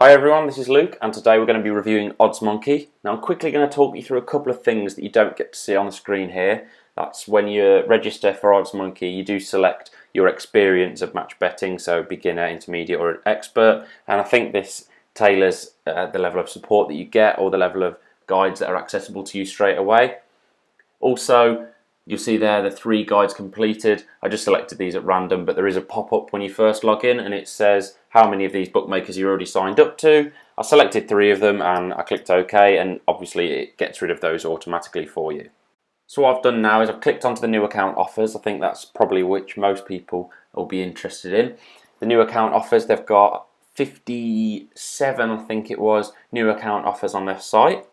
Hi everyone, this is Luke and today we're going to be reviewing ODDSMONKEY. Now I'm quickly going to talk you through a couple of things that you don't get to see on the screen here. That's when you register for ODDSMONKEY, you do select your experience of match betting, so beginner, intermediate or expert, and I think this tailors the level of support that you get or the level of guides that are accessible to you straight away. Also, you'll see there the 3 guides completed. I just selected these at random, but there is a pop-up when you first log in and it says how many of these bookmakers you're already signed up to. I selected 3 of them and I clicked OK, and obviously it gets rid of those automatically for you. So what I've done now is I've clicked onto the new account offers. I think that's probably which most people will be interested in. The new account offers, they've got 57, I think it was, new account offers on their site.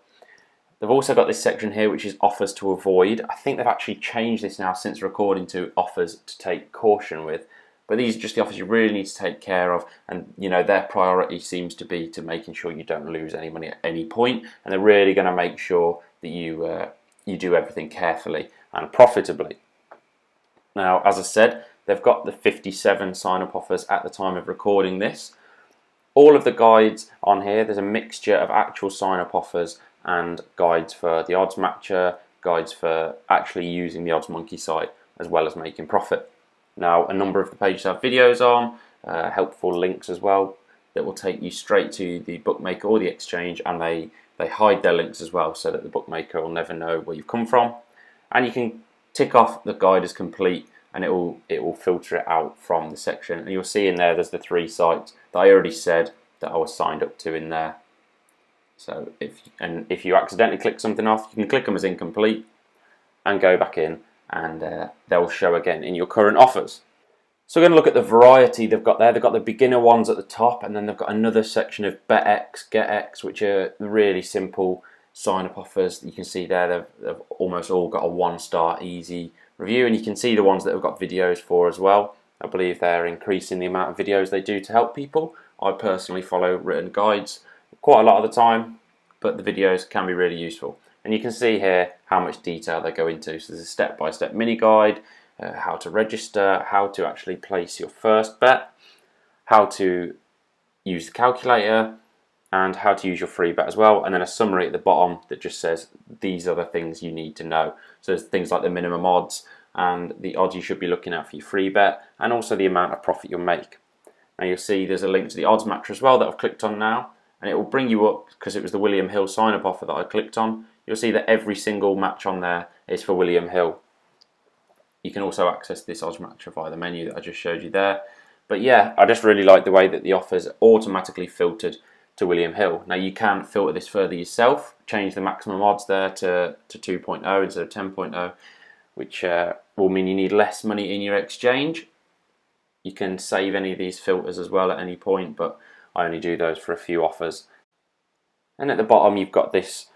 They've also got this section here which is offers to avoid. I think they've actually changed this now since recording to offers to take caution with. But these are just the offers you really need to take care of, and you know their priority seems to be to making sure you don't lose any money at any point, and they're really going to make sure that you do everything carefully and profitably. Now, as I said, they've got the 57 sign-up offers at the time of recording this. All of the guides on here, there's a mixture of actual sign-up offers and guides for the odds matcher, guides for actually using the ODDSMONKEY site as well as making profit. Now, a number of the pages have videos on, helpful links as well that will take you straight to the bookmaker or the exchange, and they hide their links as well so that the bookmaker will never know where you've come from. And you can tick off the guide as complete and it will filter it out from the section, and you'll see in there's the 3 sites that I already said that I was signed up to in there. So if you accidentally click something off, you can click them as incomplete and go back in, and they'll show again in your current offers. So we're going to look at the variety they've got there. They've got the beginner ones at the top, and then they've got another section of BetX, GetX, which are really simple sign-up offers. You can see there they've almost all got a 1-star easy review, and you can see the ones that have got videos for as well. I believe they're increasing the amount of videos they do to help people. I personally follow written guides quite a lot of the time, but the videos can be really useful. And you can see here how much detail they go into. So there's a step-by-step mini guide, how to register, how to actually place your first bet, how to use the calculator, and how to use your free bet as well. And then a summary at the bottom that just says these are the things you need to know. So there's things like the minimum odds and the odds you should be looking at for your free bet, and also the amount of profit you'll make. Now you'll see there's a link to the odds matcher as well that I've clicked on now, and it will bring you up, because it was the William Hill sign-up offer that I clicked on. You'll see that every single match on there is for William Hill. You can also access this odds matcher via the menu that I just showed you there. But yeah, I just really like the way that the offers are automatically filtered to William Hill. Now you can filter this further yourself, change the maximum odds there to 2.0 instead of 10.0, which will mean you need less money in your exchange. You can save any of these filters as well at any point, but I only do those for a few offers. And at the bottom you've got this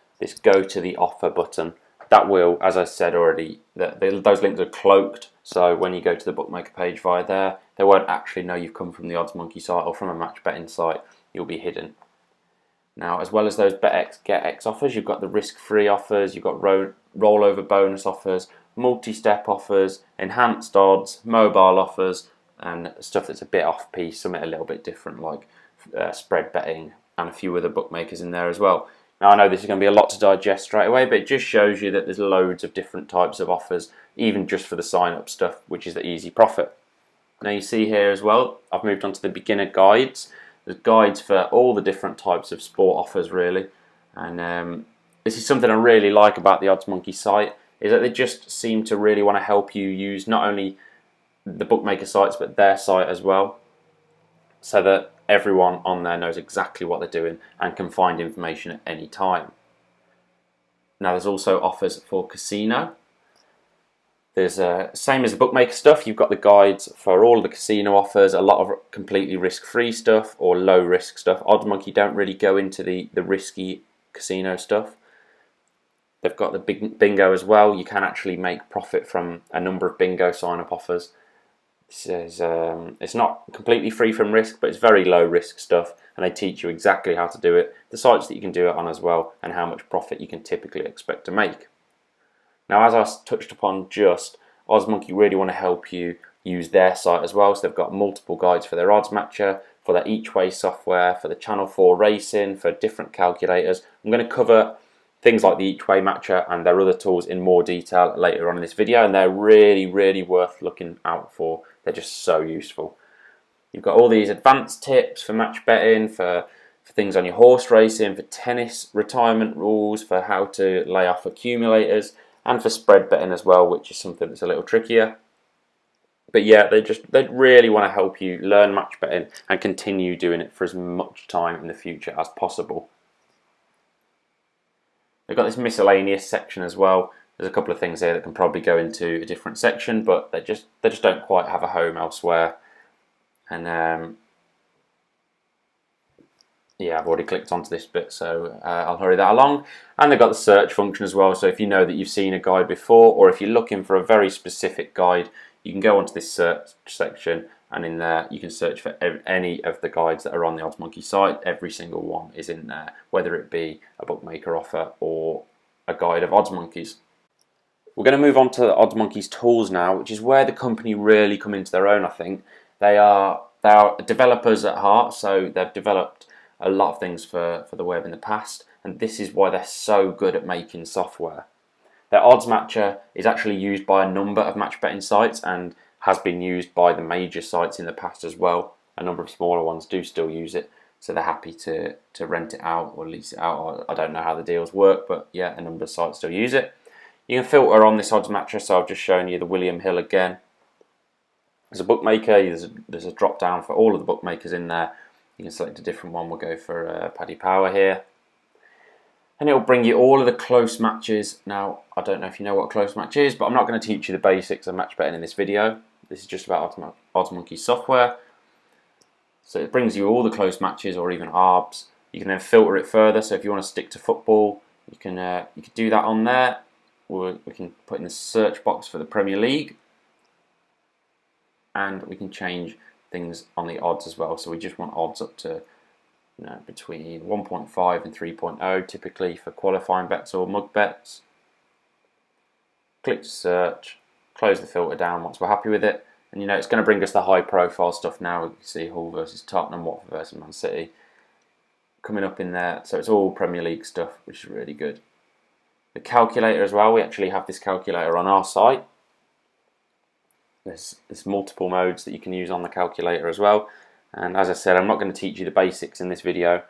go to the offer button. That will, as I said already, those links are cloaked, so when you go to the bookmaker page via there, they won't actually know you've come from the ODDSMONKEY site or from a match betting site. You'll be hidden. Now, as well as those BetX, GetX offers, you've got the risk-free offers, you've got rollover bonus offers, multi-step offers, enhanced odds, mobile offers, and stuff that's a bit off-piece, something a little bit different like spread betting, and a few other bookmakers in there as well. Now I know this is going to be a lot to digest straight away, but it just shows you that there's loads of different types of offers, even just for the sign-up stuff, which is the easy profit. Now you see here as well, I've moved on to the beginner guides. There's guides for all the different types of sport offers really, and this is something I really like about the ODDSMONKEY site, is that they just seem to really want to help you use not only the bookmaker sites but their site as well, so that everyone on there knows exactly what they're doing and can find information at any time. Now there's also offers for casino. There's same as the bookmaker stuff, you've got the guides for all of the casino offers, a lot of completely risk-free stuff or low-risk stuff. ODDSMONKEY don't really go into the risky casino stuff. They've got the bingo as well. You can actually make profit from a number of bingo sign-up offers. It's not completely free from risk, but it's very low risk stuff, and they teach you exactly how to do it, the sites that you can do it on as well, and how much profit you can typically expect to make. Now, as I touched upon just, ODDSMONKEY really want to help you use their site as well, so they've got multiple guides for their odds matcher, for the each way software, for the Channel 4 racing, for different calculators. I'm going to cover things like the each way matcher and their other tools in more detail later on in this video, and they're really worth looking out for. They're just so useful. You've got all these advanced tips for match betting, for things on your horse racing, for tennis retirement rules, for how to lay off accumulators, and for spread betting as well, which is something that's a little trickier. But yeah, they really want to help you learn match betting and continue doing it for as much time in the future as possible. They've got this miscellaneous section as well. There's a couple of things here that can probably go into a different section, but they just don't quite have a home elsewhere. And yeah, I've already clicked onto this bit, so I'll hurry that along. And they've got the search function as well, so if you know that you've seen a guide before, or if you're looking for a very specific guide, you can go onto this search section, and in there you can search for any of the guides that are on the ODDSMONKEY site. Every single one is in there, whether it be a bookmaker offer or a guide of ODDSMONKEY's. We're going to move on to ODDSMONKEY's tools now, which is where the company really come into their own, I think. They are developers at heart, so they've developed a lot of things for the web in the past, and this is why they're so good at making software. Their odds matcher is actually used by a number of match betting sites and has been used by the major sites in the past as well. A number of smaller ones do still use it, so they're happy to rent it out or lease it out. Or I don't know how the deals work, but yeah, a number of sites still use it. You can filter on this odds matcher, so I've just shown you the William Hill again. As a bookmaker, there's a drop down for all of the bookmakers in there. You can select a different one. We'll go for Paddy Power here. And it will bring you all of the close matches. Now, I don't know if you know what a close match is, but I'm not going to teach you the basics of match betting in this video. This is just about ODDSMONKEY software. So it brings you all the close matches or even ARBs. You can then filter it further. So if you want to stick to football, you can do that on there. We can put in the search box for the Premier League. And we can change things on the odds as well. So we just want odds up to between 1.5 and 3.0 typically for qualifying bets or mug bets. Click to search, close the filter down once we're happy with it, and it's going to bring us the high profile stuff now. We can see Hull versus Tottenham, Watford versus Man City coming up in there, so it's all Premier League stuff, which is really good. The calculator as well, we actually have this calculator on our site. There's multiple modes that you can use on the calculator as well. And as I said, I'm not going to teach you the basics in this video.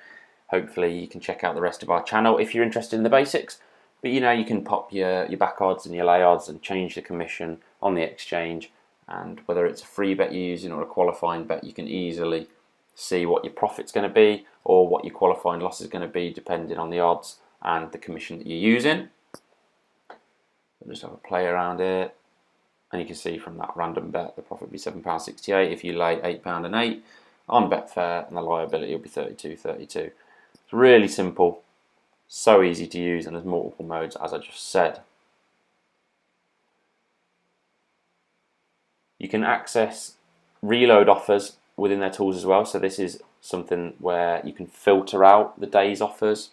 Hopefully you can check out the rest of our channel if you're interested in the basics. But you can pop your back odds and your lay odds and change the commission on the exchange. And whether it's a free bet you're using or a qualifying bet, you can easily see what your profit's going to be or what your qualifying loss is going to be depending on the odds and the commission that you're using. I'll just have a play around here. And you can see from that random bet, the profit will be £7.68 if you lay £8 and 8 on Betfair, and the liability will be 32.32. It's really simple, so easy to use, and there's multiple modes, as I just said. You can access reload offers within their tools as well. So this is something where you can filter out the day's offers.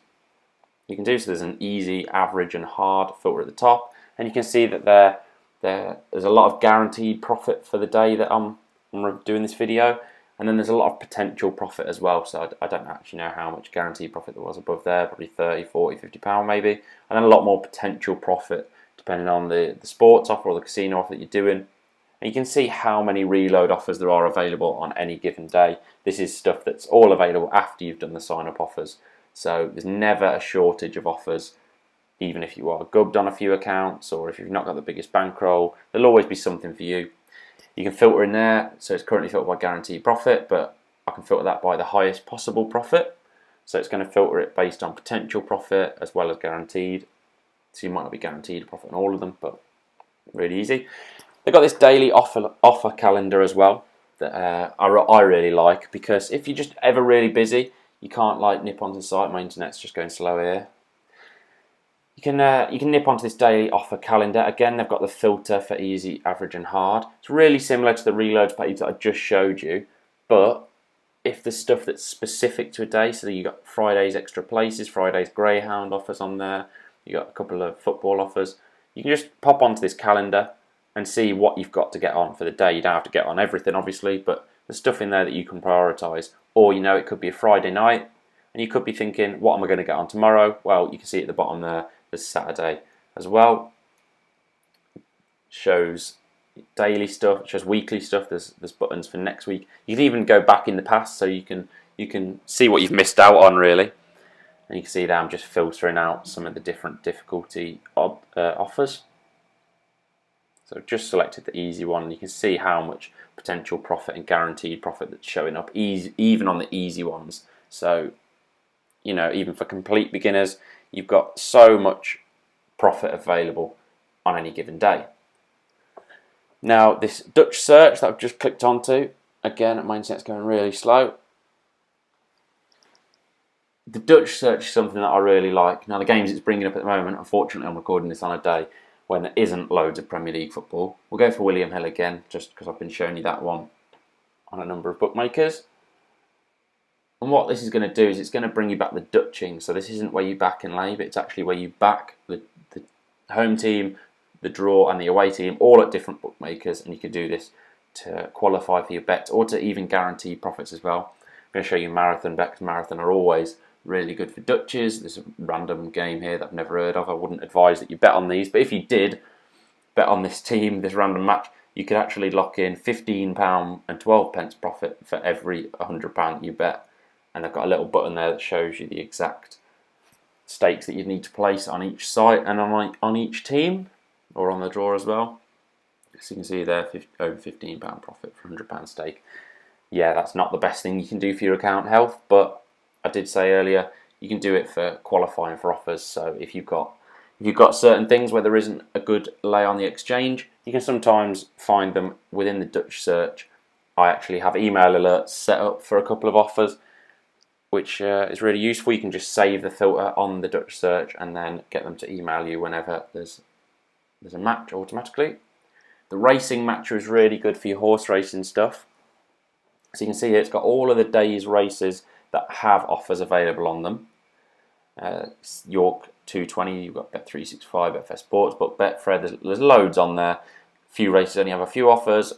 You can do so. There's an easy, average, and hard filter at the top, and you can see that there's a lot of guaranteed profit for the day that I'm doing this video, and then there's a lot of potential profit as well. So I don't actually know how much guaranteed profit there was above there, probably 30, 40, 50 pound maybe, and then a lot more potential profit depending on the sports offer or the casino offer that you're doing. And you can see how many reload offers there are available on any given day. This is stuff that's all available after you've done the sign-up offers. So there's never a shortage of offers. Even if you are gubbed on a few accounts or if you've not got the biggest bankroll, there'll always be something for you. You can filter in there, so it's currently filtered by guaranteed profit, but I can filter that by the highest possible profit. So it's going to filter it based on potential profit as well as guaranteed. So you might not be guaranteed a profit on all of them, but really easy. They've got this daily offer calendar as well that I really like, because if you're just ever really busy, you can't nip onto the site. My internet's just going slow here. You can nip onto this daily offer calendar. Again, they've got the filter for easy, average, and hard. It's really similar to the reloads page that I just showed you, but if there's stuff that's specific to a day, so you got Friday's extra places, Friday's Greyhound offers on there, you got a couple of football offers, you can just pop onto this calendar and see what you've got to get on for the day. You don't have to get on everything, obviously, but there's stuff in there that you can prioritise or it could be a Friday night, and you could be thinking, what am I going to get on tomorrow? Well, you can see at the bottom there, there's Saturday as well. Shows daily stuff, it shows weekly stuff. There's buttons for next week. You can even go back in the past, so you can see what you've missed out on really. And you can see that I'm just filtering out some of the different difficulty offers. So I've just selected the easy one, and you can see how much potential profit and guaranteed profit that's showing up, even on the easy ones. So, even for complete beginners, you've got so much profit available on any given day. Now, this Dutch search that I've just clicked onto, again, my internet's going really slow. The Dutch search is something that I really like. Now, the games it's bringing up at the moment, unfortunately, I'm recording this on a day when there isn't loads of Premier League football. We'll go for William Hill again, just because I've been showing you that one on a number of bookmakers. And what this is going to do is it's going to bring you back the Dutching. So this isn't where you back and lay, but it's actually where you back the home team, the draw, and the away team, all at different bookmakers. And you can do this to qualify for your bets or to even guarantee profits as well. I'm going to show you marathon bets. Marathon are always really good for Dutches. There's a random game here that I've never heard of. I wouldn't advise that you bet on these, but if you did bet on this team, this random match, you could actually lock in £15 and 12 pence profit for every £100 you bet. And they've got a little button there that shows you the exact stakes that you need to place on each site and on each team, or on the draw as well. So you can see there, over £15 profit for £100 stake. Yeah, that's not the best thing you can do for your account health, but I did say earlier, you can do it for qualifying for offers. So if you've got certain things where there isn't a good lay on the exchange, you can sometimes find them within the Dutch search. I actually have email alerts set up for a couple of offers, which is really useful. You can just save the filter on the Dutch search and then get them to email you whenever there's a match automatically. The racing matcher is really good for your horse racing stuff. So you can see here it's got all of the day's races that have offers available on them. York 220, you've got Bet365, Betfair Sportsbook, Betfred, there's loads on there. A few races only have a few offers,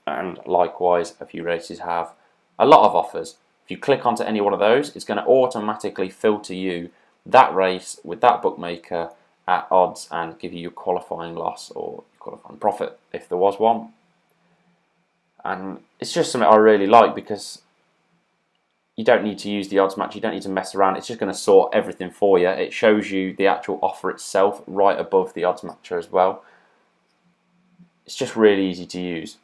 and likewise a few races have a lot of offers. If you click onto any one of those, it's going to automatically filter you that race with that bookmaker at odds and give you your qualifying loss or qualifying profit if there was one. And it's just something I really like because you don't need to use the odds match, you don't need to mess around, it's just going to sort everything for you. It shows you the actual offer itself right above the odds matcher as well. It's just really easy to use.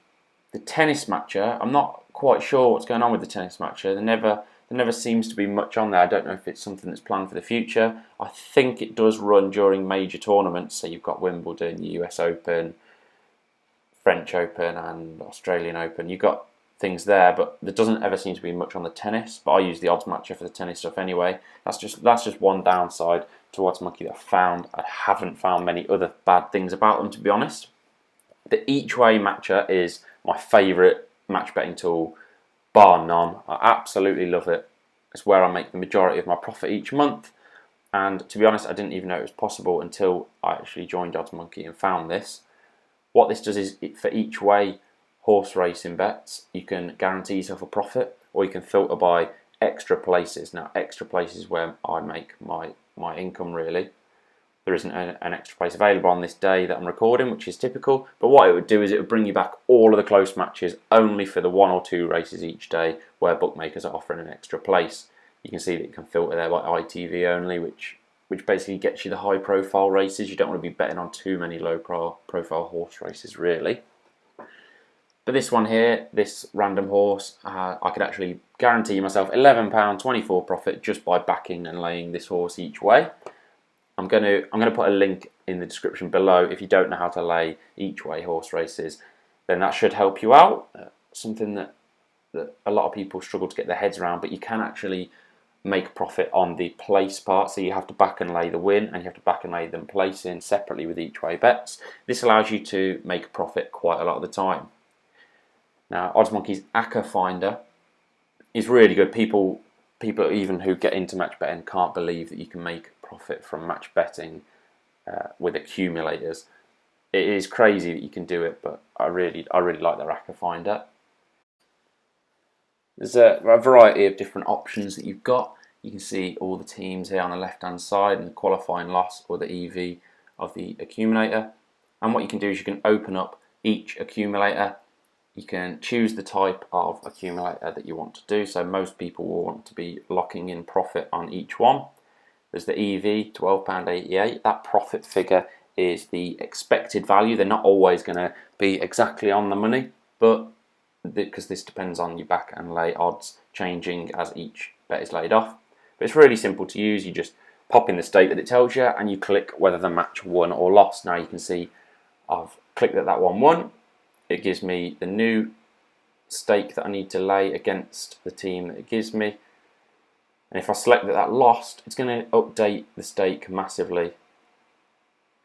The tennis matcher, I'm not quite sure what's going on with the tennis matcher. There never seems to be much on there. I don't know if it's something that's planned for the future. I think it does run during major tournaments, so you've got Wimbledon, US Open, French Open and Australian Open. You've got things there, but there doesn't ever seem to be much on the tennis. But I use the odds matcher for the tennis stuff anyway. That's just one downside to OddsMonkey that I've found. I haven't found many other bad things about them, to be honest. The each way matcher is my favourite match betting tool, bar none. I absolutely love it. It's where I make the majority of my profit each month. And to be honest, I didn't even know it was possible until I actually joined OddsMonkey and found this. What this does is, for each way horse racing bets, you can guarantee yourself a profit, or you can filter by extra places. Now, extra places is where I make my income really. There isn't an extra place available on this day that I'm recording, which is typical, but what it would do is it would bring you back all of the close matches only for the 1 or 2 races each day where bookmakers are offering an extra place. You can see that you can filter there by ITV only, which basically gets you the high profile races. You don't want to be betting on too many low profile horse races really. But this one here, this random horse, I could actually guarantee myself £11.24 profit just by backing and laying this horse each way. I'm going to put a link in the description below. If you don't know how to lay each way horse races, then that should help you out. Something that a lot of people struggle to get their heads around, but you can actually make profit on the place part. So you have to back and lay the win, and you have to back and lay them placing separately with each way bets. This allows you to make a profit quite a lot of the time. Now, OddsMonkey's ACCA Finder is really good. People even who get into match betting can't believe that you can make profit from match betting with accumulators. It is crazy that you can do it, but I really like their ACCA Finder. There's a variety of different options that you've got. You can see all the teams here on the left hand side and the qualifying loss or the EV of the accumulator. And what you can do is you can open up each accumulator. You can choose the type of accumulator that you want to do. So most people will want to be locking in profit on each one. There's the EV, £12.88. That profit figure is the expected value. They're not always going to be exactly on the money, but because this depends on your back and lay odds changing as each bet is laid off. But it's really simple to use. You just pop in the stake that it tells you and you click whether the match won or lost. Now you can see I've clicked that one won. It gives me the new stake that I need to lay against the team that it gives me. And if I select that lost, it's going to update the stake massively.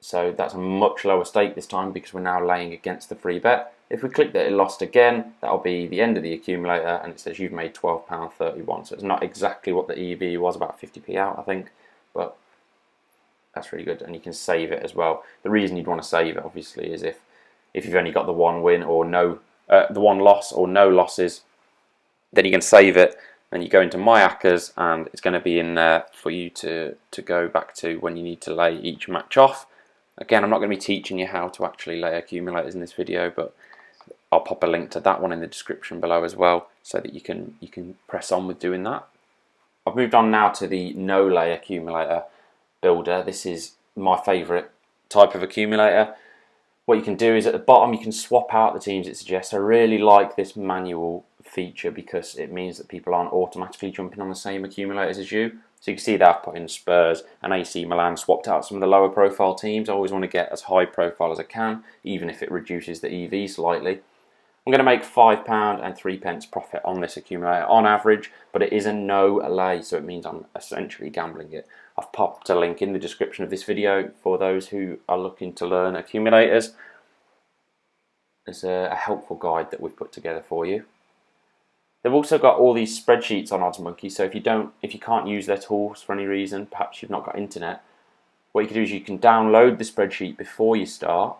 So that's a much lower stake this time because we're now laying against the free bet. If we click that it lost again, that'll be the end of the accumulator and it says you've made £12.31. So it's not exactly what the EV was, about 50p out I think, but that's really good. And you can save it as well. The reason you'd want to save it obviously is if you've only got the one win or the one loss or no losses, then you can save it. Then you go into My Accas and it's going to be in there for you to go back to when you need to lay each match off. Again, I'm not going to be teaching you how to actually lay accumulators in this video, but I'll pop a link to that one in the description below as well, so that you can press on with doing that. I've moved on now to the no lay accumulator builder. This is my favourite type of accumulator. What you can do is at the bottom you can swap out the teams it suggests. I really like this manual feature because it means that people aren't automatically jumping on the same accumulators as you. So you can see that I've put in Spurs and AC Milan, swapped out some of the lower profile teams. I always want to get as high profile as I can, even if it reduces the EV slightly. I'm going to make £5 and 3 pence profit on this accumulator on average, but it is a no lay, so it means I'm essentially gambling it. I've popped a link in the description of this video for those who are looking to learn accumulators. There's a helpful guide that we've put together for you. They've also got all these spreadsheets on ODDSMONKEY, so if you can't use their tools for any reason, perhaps you've not got internet, what you can do is you can download the spreadsheet before you start,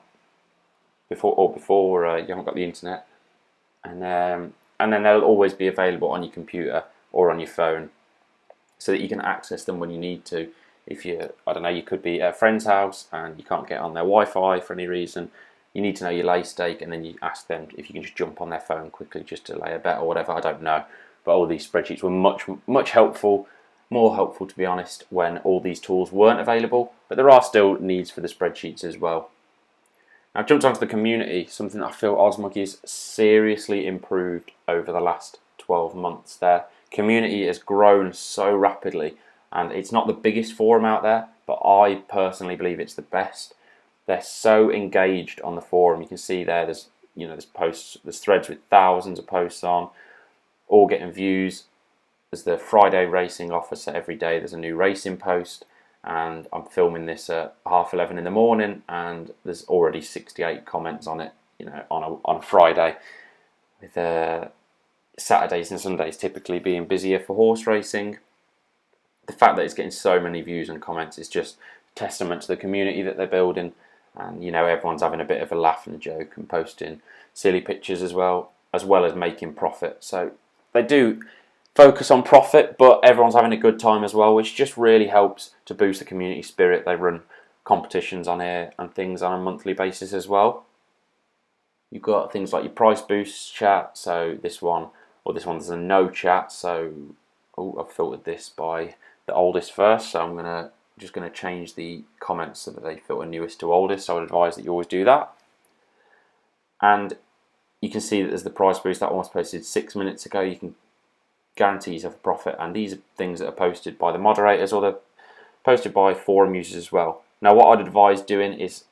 before you haven't got the internet, and then they'll always be available on your computer or on your phone, so that you can access them when you need to. If I don't know, you could be at a friend's house and you can't get on their Wi-Fi for any reason. You need to know your lay stake, and then you ask them if you can just jump on their phone quickly just to lay a bet or whatever. I don't know, but all these spreadsheets were much helpful, more helpful to be honest, when all these tools weren't available. But there are still needs for the spreadsheets as well. Now I've jumped onto the community, something that I feel ODDSMONKEY has seriously improved over the last 12 months. Their community has grown so rapidly, and it's not the biggest forum out there, but I personally believe it's the best. They're so engaged on the forum. You can see there's posts, there's threads with thousands of posts on, all getting views. There's the Friday racing offer, so every day there's a new racing post, and I'm filming this at 11:30 in the morning, and there's already 68 comments on it. On a Friday, with Saturdays and Sundays typically being busier for horse racing. The fact that it's getting so many views and comments is just testament to the community that they're building. And everyone's having a bit of a laugh and a joke and posting silly pictures as well as making profit. So they do focus on profit, but everyone's having a good time as well, which just really helps to boost the community spirit. They run competitions on here and things on a monthly basis as well. You've got things like your price boosts chat. So this one there's a no chat. So I've filtered this by the oldest first. So I'm just going to change the comments so that they filter newest to oldest. So I would advise that you always do that. And you can see that there's the price boost. That one was posted 6 minutes ago. You can guarantee yourself a profit. And these are things that are posted by the moderators, or they're posted by forum users as well. Now what I'd advise doing is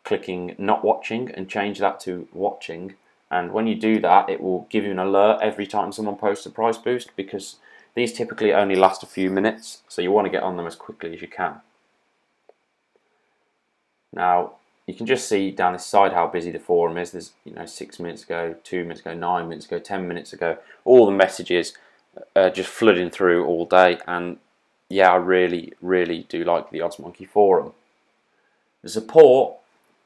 clicking not watching and change that to watching. And when you do that, it will give you an alert every time someone posts a price boost, because these typically only last a few minutes, so you want to get on them as quickly as you can. Now, you can just see down this side how busy the forum is. There's 6 minutes ago, 2 minutes ago, 9 minutes ago, 10 minutes ago. All the messages just flooding through all day, and yeah, I really, really do like the ODDSMONKEY forum. The support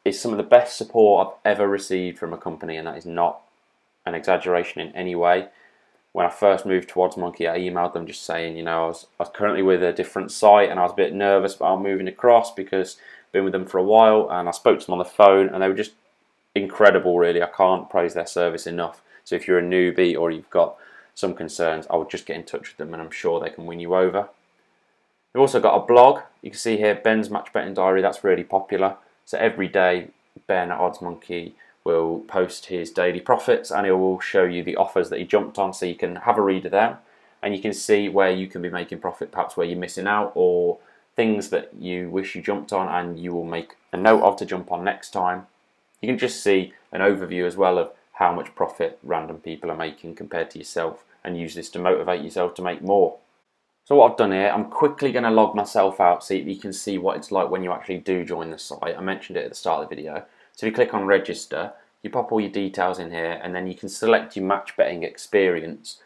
is some of the best support I've ever received from a company, and that is not an exaggeration in any way. when I first moved to ODDSMONKEY, I emailed them just saying, you know, I was currently with a different site and I was a bit nervous about moving across because I've been with them for a while, and I spoke to them on the phone and they were just incredible, really. I can't praise their service enough. So if you're a newbie or you've got some concerns, I would just get in touch with them and I'm sure they can win you over. We've also got a blog. You can see here Ben's Match Betting Diary. That's really popular. So every day Ben at ODDSMONKEY will post his daily profits and he will show you the offers that he jumped on, so you can have a read of them and you can see where you can be making profit, perhaps where you're missing out, or things that you wish you jumped on and you will make a note of to jump on next time. You can just see an overview as well of how much profit random people are making compared to yourself, and use this to motivate yourself to make more. So what I've done here, I'm quickly going to log myself out so that you can see what it's like when you actually do join the site. I mentioned it at the start of the video. So if you click on register, you pop all your details in here and then you can select your match betting experience,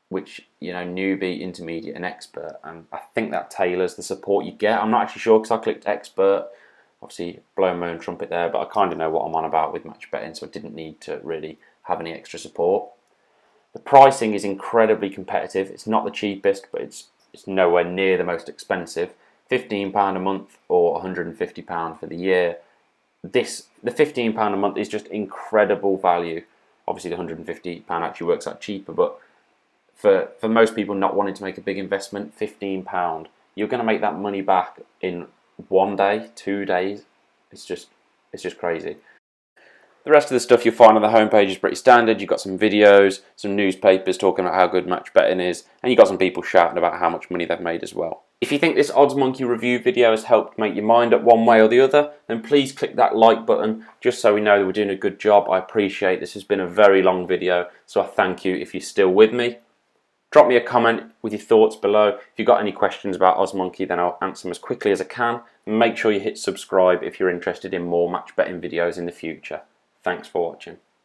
which, you know, newbie, intermediate and expert, and I think that tailors the support you get. I'm not actually sure because I clicked expert, obviously blowing my own trumpet there, but I kind of know what I'm on about with match betting, so I didn't need to really have any extra support. The pricing is incredibly competitive. It's not the cheapest, but it's nowhere near the most expensive. £15 a month or £150 for the year. The £15 a month is just incredible value. Obviously the £150 actually works out cheaper, but for most people not wanting to make a big investment, £15, you're going to make that money back in 1 day, 2 days. It's just crazy. The rest of the stuff you'll find on the homepage is pretty standard. You've got some videos, some newspapers talking about how good match betting is, and you've got some people shouting about how much money they've made as well. If you think this ODDSMONKEY review video has helped make your mind up one way or the other, then please click that like button just so we know that we're doing a good job. I appreciate this has been a very long video, so I thank you if you're still with me. Drop me a comment with your thoughts below. If you've got any questions about ODDSMONKEY, then I'll answer them as quickly as I can. And make sure you hit subscribe if you're interested in more match betting videos in the future. Thanks for watching.